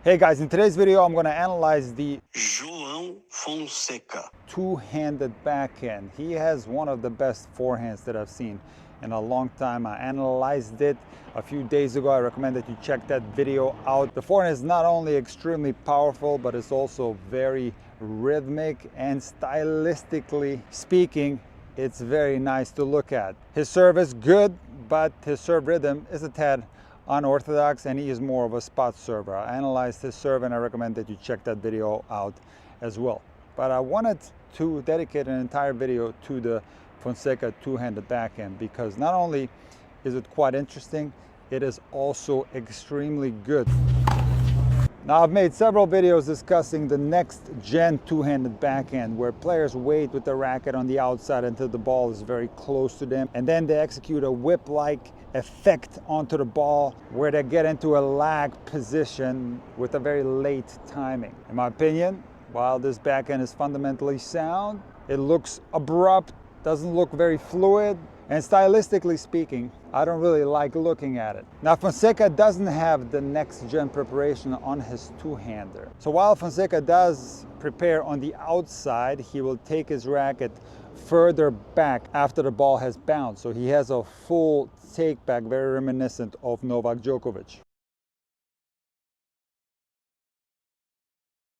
Hey guys, in today's video I'm going to analyze the Joao Fonseca. two-handed backhand. He has one of the best forehands that I've seen in a long time. I analyzed it a few days ago. I recommend that you check that video out. The forehand is not only extremely powerful, but it's also very rhythmic, and stylistically speaking, it's very nice to look at. His serve is good, but his serve rhythm is a tad unorthodox, and he is more of a spot server. I analyzed his serve and I recommend that you check that video out as well. But I wanted to dedicate an entire video to the Fonseca two-handed backhand because not only is it quite interesting, it is also extremely good. Now, I've made several videos discussing the next gen two-handed backhand where players wait with the racket on the outside until the ball is very close to them, and then they execute a whip-like effect onto the ball where they get into a lag position with a very late timing. In my opinion, while this backhand is fundamentally sound, it looks abrupt, doesn't look very fluid, and stylistically speaking, I don't really like looking at it. Now, Fonseca doesn't have the next gen preparation on his two-hander. So while Fonseca does prepare on the outside, he will take his racket further back after the ball has bounced. So he has a full take back, very reminiscent of Novak Djokovic.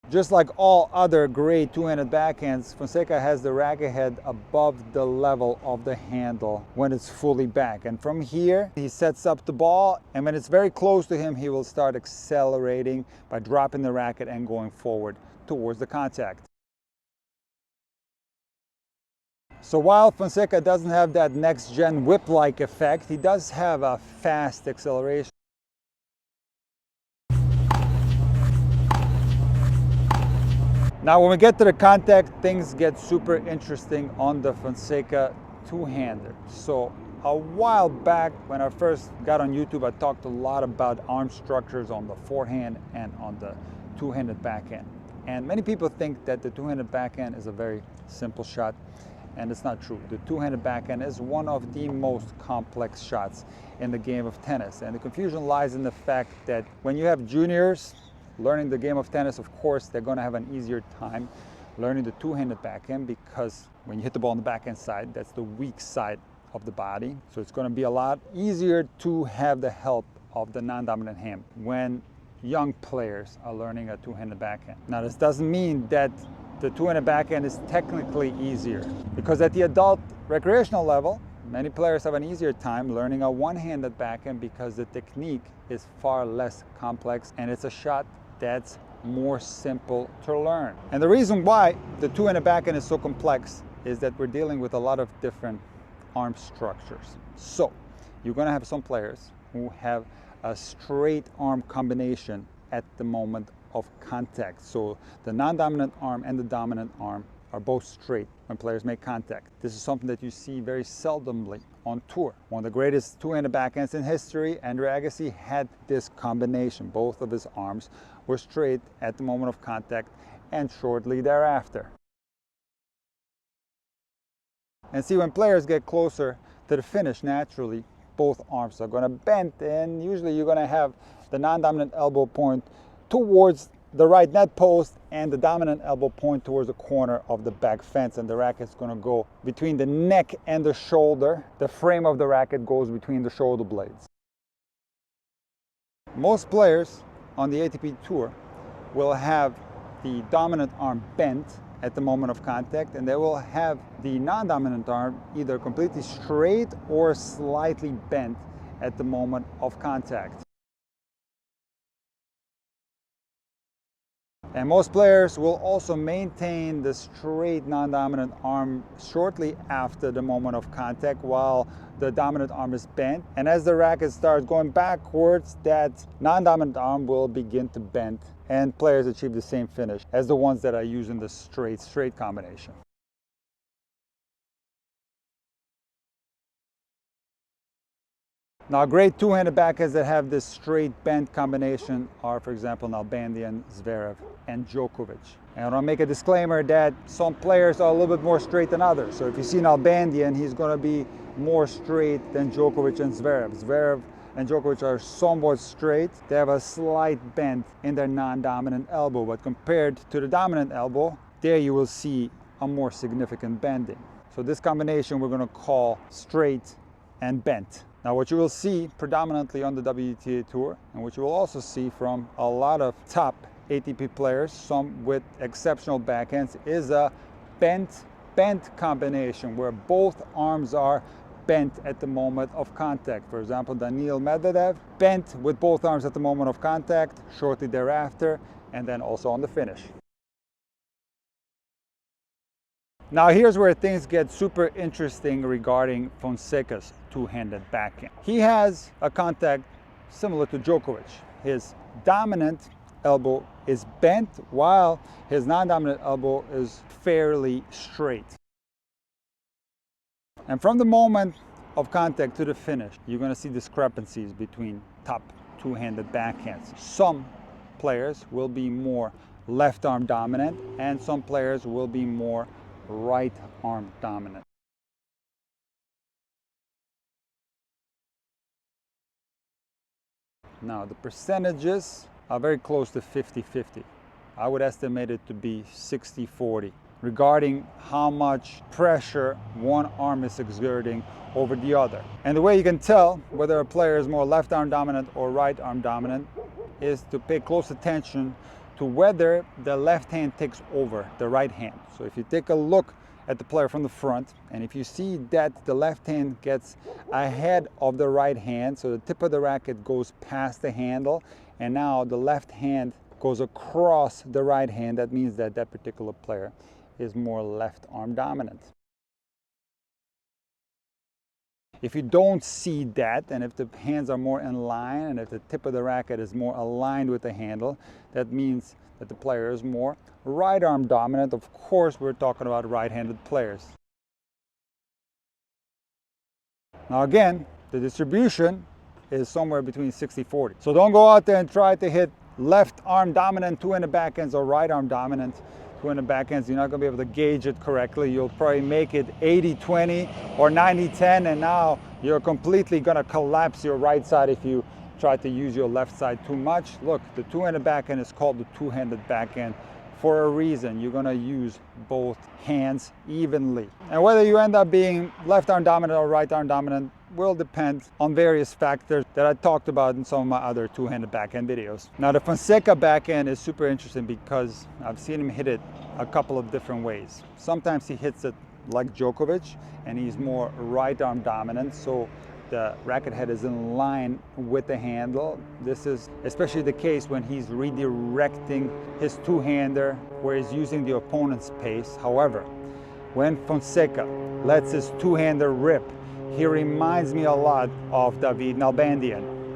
Just like all other great two-handed backhands, Fonseca has the racket head above the level of the handle when it's fully back. And from here, he sets up the ball, and when it's very close to him, he will start accelerating by dropping the racket and going forward towards the contact. So while Fonseca doesn't have that next-gen whip-like effect, he does have a fast acceleration. Now, when we get to the contact, things get super interesting on the Fonseca two-hander. So a while back, when I first got on YouTube, I talked a lot about arm structures on the forehand and on the two-handed backhand. And many people think that the two-handed backhand is a very simple shot, and it's not true. The two-handed backhand is one of the most complex shots in the game of tennis. And the confusion lies in the fact that when you have juniors learning the game of tennis, of course, they're going to have an easier time learning the two-handed backhand because when you hit the ball on the backhand side, that's the weak side of the body. So it's going to be a lot easier to have the help of the non-dominant hand when young players are learning a two-handed backhand. Now, this doesn't mean that the two-handed backhand is technically easier, because at the adult recreational level, many players have an easier time learning a one-handed backhand because the technique is far less complex and it's a shot that's more simple to learn. And the reason why the two-handed backhand is so complex is that we're dealing with a lot of different arm structures. So you're going to have some players who have a straight arm combination at the moment of contact. So the non-dominant arm and the dominant arm are both straight when players make contact. This is something that you see very seldomly on tour. One of the greatest two-handed backhands in history, Andre Agassi, had this combination. Both of his arms were straight at the moment of contact and shortly thereafter. And see, when players get closer to the finish, naturally, both arms are going to bend, and usually you're going to have the non-dominant elbow point towards the right net post and the dominant elbow point towards the corner of the back fence, and the racket's going to go between the neck and the shoulder. The frame of the racket goes between the shoulder blades. Most players on the ATP Tour will have the dominant arm bent at the moment of contact, and they will have the non-dominant arm either completely straight or slightly bent at the moment of contact. And most players will also maintain the straight non-dominant arm shortly after the moment of contact while the dominant arm is bent. And as the racket starts going backwards, that non-dominant arm will begin to bend, and players achieve the same finish as the ones that are using the straight combination. Now, great two-handed backhands that have this straight bend combination are, for example, Nalbandian, Zverev, and Djokovic. And I'll make a disclaimer that some players are a little bit more straight than others. So if you see Nalbandian, he's going to be more straight than Djokovic and Zverev. Zverev and Djokovic are somewhat straight, they have a slight bend in their non-dominant elbow. But compared to the dominant elbow, there you will see a more significant bending. So this combination we're going to call straight and bent. Now what you will see predominantly on the WTA Tour, and what you will also see from a lot of top ATP players, some with exceptional backhands, is a bent combination where both arms are bent at the moment of contact. For example, Daniil Medvedev bent with both arms at the moment of contact, shortly thereafter, and then also on the finish. Now here's where things get super interesting regarding Fonseca's two-handed backhand. He has a contact similar to Djokovic. His dominant elbow is bent while his non-dominant elbow is fairly straight. And from the moment of contact to the finish, you're going to see discrepancies between top two-handed backhands. Some players will be more left arm dominant and some players will be more right arm dominant. Now the percentages are very close to 50-50. I would estimate it to be 60-40 regarding how much pressure one arm is exerting over the other. And the way you can tell whether a player is more left arm dominant or right arm dominant is to pay close attention to whether the left hand takes over the right hand. So if you take a look at the player from the front, and if you see that the left hand gets ahead of the right hand, so the tip of the racket goes past the handle, and now the left hand goes across the right hand, that means that that particular player is more left arm dominant. If you don't see that, and if the hands are more in line, and if the tip of the racket is more aligned with the handle, that means that the player is more right arm dominant. Of course, we're talking about right-handed players. Now again, the distribution is somewhere between 60-40. So don't go out there and try to hit left arm dominant two-handed backhands or right arm dominant two-handed backhands. You're not going to be able to gauge it correctly. You'll probably make it 80-20 or 90-10, and now you're completely going to collapse your right side if you try to use your left side too much. Look, the two-handed backhand is called the two-handed backhand for a reason. You're going to use both hands evenly. And whether you end up being left arm dominant or right arm dominant will depend on various factors that I talked about in some of my other two-handed backhand videos. Now the Fonseca backhand is super interesting because I've seen him hit it a couple of different ways. Sometimes he hits it like Djokovic and he's more right arm dominant, so the racket head is in line with the handle. This is especially the case when he's redirecting his two-hander where he's using the opponent's pace. However, when Fonseca lets his two-hander rip, he reminds me a lot of David Nalbandian.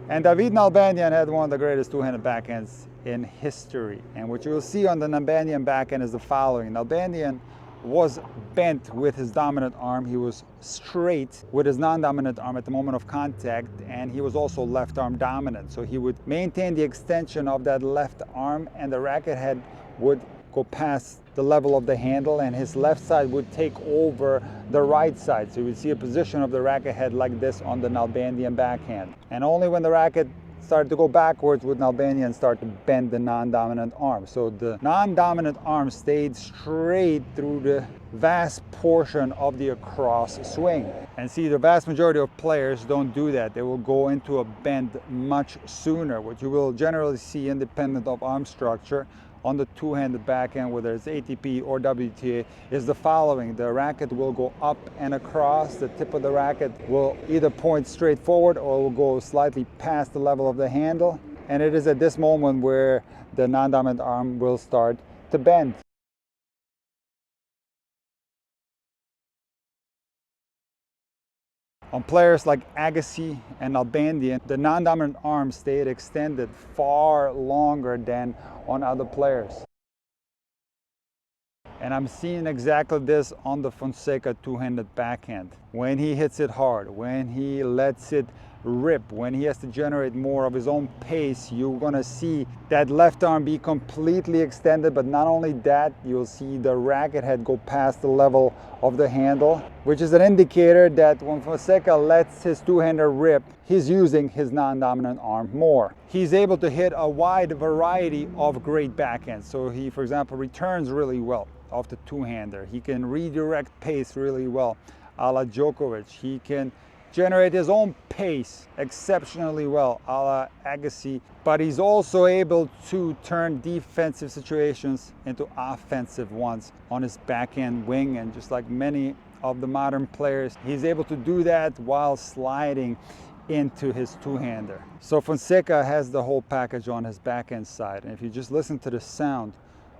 And David Nalbandian had one of the greatest two-handed backhands in history. And what you will see on the Nalbandian backhand is the following. Nalbandian was bent with his dominant arm, he was straight with his non-dominant arm at the moment of contact, and he was also left arm dominant. So he would maintain the extension of that left arm and the racket head would go past the level of the handle and his left side would take over the right side. So you would see a position of the racket head like this on the Nalbandian backhand. And only when the racket started to go backwards would Nalbandian start to bend the non-dominant arm. So the non-dominant arm stayed straight through the vast portion of the across swing. And see, the vast majority of players don't do that. They will go into a bend much sooner. What you will generally see, independent of arm structure, on the two-handed backhand, whether it's ATP or WTA, is the following. The racket will go up and across. The tip of the racket will either point straight forward or will go slightly past the level of the handle. And it is at this moment where the non-dominant arm will start to bend. On players like Agassi and Nalbandian, the non-dominant arm stayed extended far longer than on other players. And I'm seeing exactly this on the Fonseca two-handed backhand. When he hits it hard, when he lets it rip, when he has to generate more of his own pace, you're going to see that left arm be completely extended. But not only that, you'll see the racket head go past the level of the handle, which is an indicator that when Fonseca lets his two-hander rip, he's using his non-dominant arm more. He's able to hit a wide variety of great backhands. So he, for example, returns really well off the two-hander. He can redirect pace really well, a la Djokovic. He can generate his own pace exceptionally well, a la Agassi, but he's also able to turn defensive situations into offensive ones on his backhand wing. And just like many of the modern players, he's able to do that while sliding into his two-hander. So Fonseca has the whole package on his backhand side. And if you just listen to the sound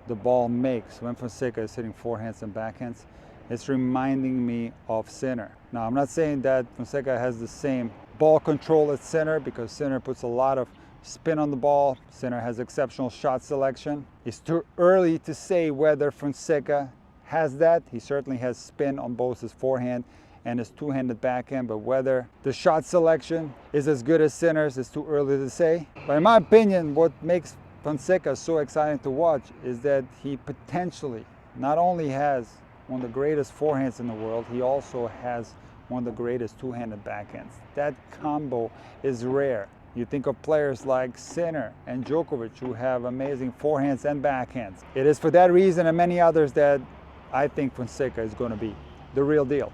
the ball makes when Fonseca is hitting forehands and backhands, it's reminding me of Sinner. Now, I'm not saying that Fonseca has the same ball control as Sinner, because Sinner puts a lot of spin on the ball. Sinner has exceptional shot selection. It's too early to say whether Fonseca has that. He certainly has spin on both his forehand and his two-handed backhand, but whether the shot selection is as good as Sinner's is too early to say. But in my opinion, what makes Fonseca so exciting to watch is that he potentially not only has one of the greatest forehands in the world, he also has one of the greatest two-handed backhands. That combo is rare. You think of players like Sinner and Djokovic, who have amazing forehands and backhands. It is for that reason and many others that I think Fonseca is going to be the real deal.